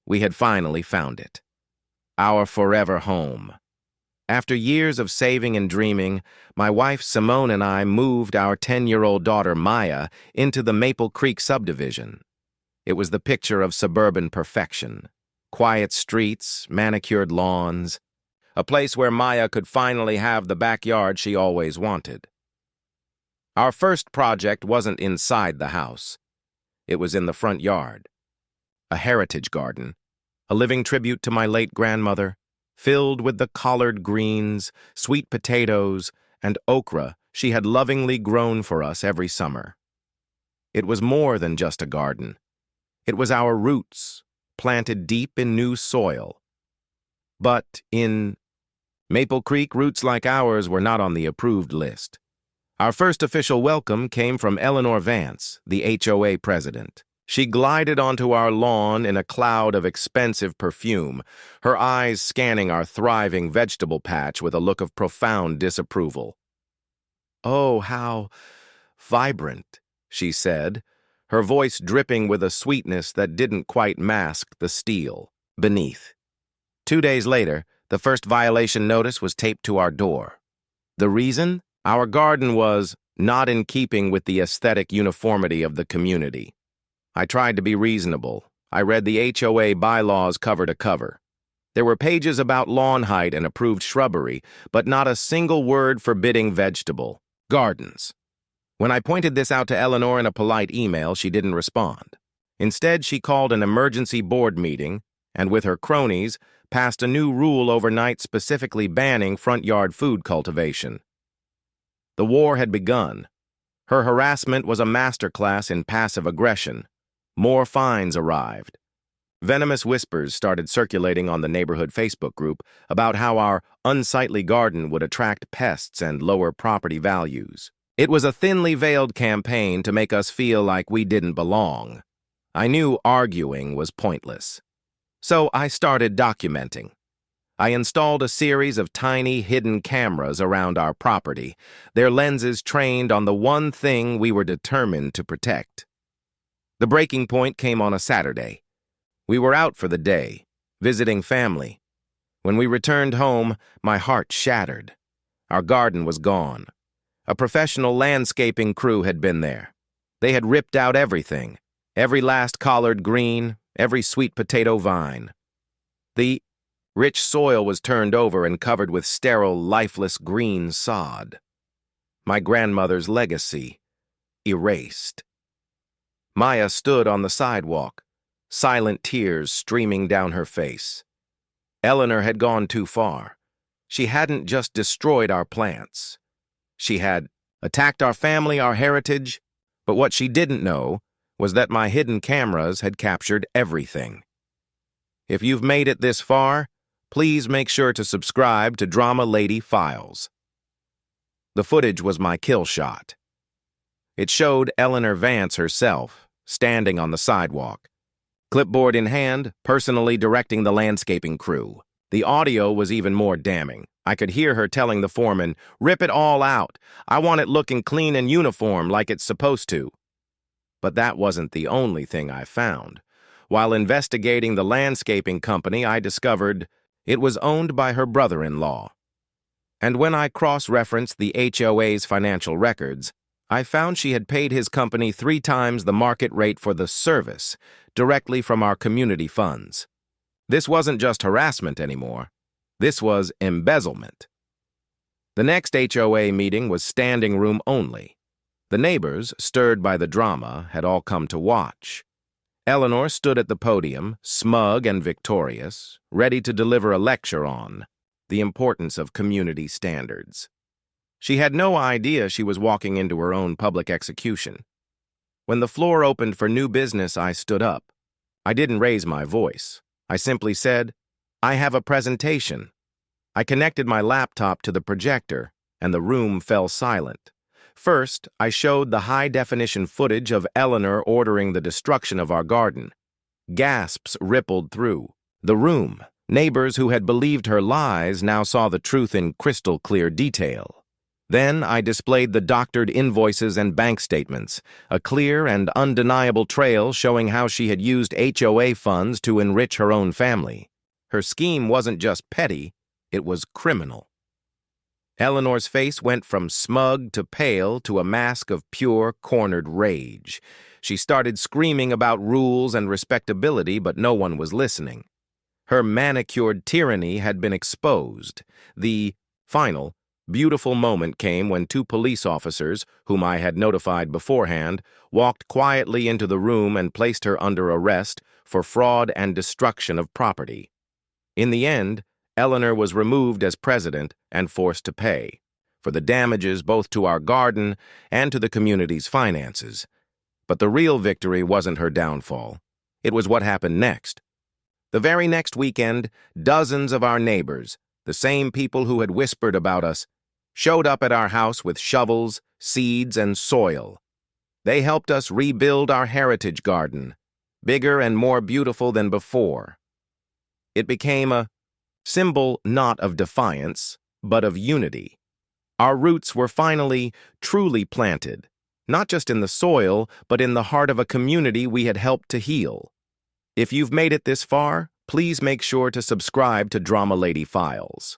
We had finally found it. Our forever home. After years of saving and dreaming, my wife Simone and I moved our 10-year-old daughter Maya into the Maple Creek subdivision. It was the picture of suburban perfection. Quiet streets, manicured lawns, a place where Maya could finally have the backyard she always wanted. Our first project wasn't inside the house. It was in the front yard. A heritage garden, a living tribute to my late grandmother, filled with the collard greens, sweet potatoes, and okra she had lovingly grown for us every summer. It was more than just a garden. It was our roots, planted deep in new soil. But in Maple Creek, roots like ours were not on the approved list. Our first official welcome came from Eleanor Vance, the HOA president. She glided onto our lawn in a cloud of expensive perfume, her eyes scanning our thriving vegetable patch with a look of profound disapproval. "Oh, how vibrant," she said, her voice dripping with a sweetness that didn't quite mask the steel beneath. 2 days later, the first violation notice was taped to our door. The reason? Our garden was not in keeping with the aesthetic uniformity of the community. I tried to be reasonable. I read the HOA bylaws cover to cover. There were pages about lawn height and approved shrubbery, but not a single word forbidding vegetable gardens. When I pointed this out to Eleanor in a polite email, she didn't respond. Instead, she called an emergency board meeting and, with her cronies, passed a new rule overnight specifically banning front yard food cultivation. The war had begun. Her harassment was a masterclass in passive aggression. More fines arrived. Venomous whispers started circulating on the neighborhood Facebook group about how our unsightly garden would attract pests and lower property values. It was a thinly veiled campaign to make us feel like we didn't belong. I knew arguing was pointless. So I started documenting. I installed a series of tiny hidden cameras around our property, their lenses trained on the one thing we were determined to protect. The breaking point came on a Saturday. We were out for the day, visiting family. When we returned home, my heart shattered. Our garden was gone. A professional landscaping crew had been there. They had ripped out everything, every last collard green, every sweet potato vine. The rich soil was turned over and covered with sterile, lifeless green sod. My grandmother's legacy, erased. Maya stood on the sidewalk, silent tears streaming down her face. Eleanor had gone too far. She hadn't just destroyed our plants. She had attacked our family, our heritage, but what she didn't know was that my hidden cameras had captured everything. If you've made it this far, please make sure to subscribe to Drama Lady Files. The footage was my kill shot. It showed Eleanor Vance herself, standing on the sidewalk, clipboard in hand, personally directing the landscaping crew. The audio was even more damning. I could hear her telling the foreman, "Rip it all out. I want it looking clean and uniform like it's supposed to." But that wasn't the only thing I found. While investigating the landscaping company, I discovered it was owned by her brother-in-law. And when I cross-referenced the HOA's financial records, I found she had paid his company 3 times the market rate for the service, directly from our community funds. This wasn't just harassment anymore. This was embezzlement. The next HOA meeting was standing room only. The neighbors, stirred by the drama, had all come to watch. Eleanor stood at the podium, smug and victorious, ready to deliver a lecture on the importance of community standards. She had no idea she was walking into her own public execution. When the floor opened for new business, I stood up. I didn't raise my voice. I simply said, "I have a presentation." I connected my laptop to the projector, and the room fell silent. First, I showed the high-definition footage of Eleanor ordering the destruction of our garden. Gasps rippled through the room. Neighbors who had believed her lies now saw the truth in crystal-clear detail. Then I displayed the doctored invoices and bank statements, a clear and undeniable trail showing how she had used HOA funds to enrich her own family. Her scheme wasn't just petty, it was criminal. Eleanor's face went from smug to pale to a mask of pure, cornered rage. She started screaming about rules and respectability, but no one was listening. Her manicured tyranny had been exposed. The final, beautiful moment came when two police officers, whom I had notified beforehand, walked quietly into the room and placed her under arrest for fraud and destruction of property. In the end, Eleanor was removed as president and forced to pay for the damages both to our garden and to the community's finances. But the real victory wasn't her downfall. It was what happened next. The very next weekend, dozens of our neighbors, the same people who had whispered about us, showed up at our house with shovels, seeds, and soil. They helped us rebuild our heritage garden, bigger and more beautiful than before. It became a symbol not of defiance, but of unity. Our roots were finally, truly planted, not just in the soil, but in the heart of a community we had helped to heal. If you've made it this far, please make sure to subscribe to Drama Lady Files.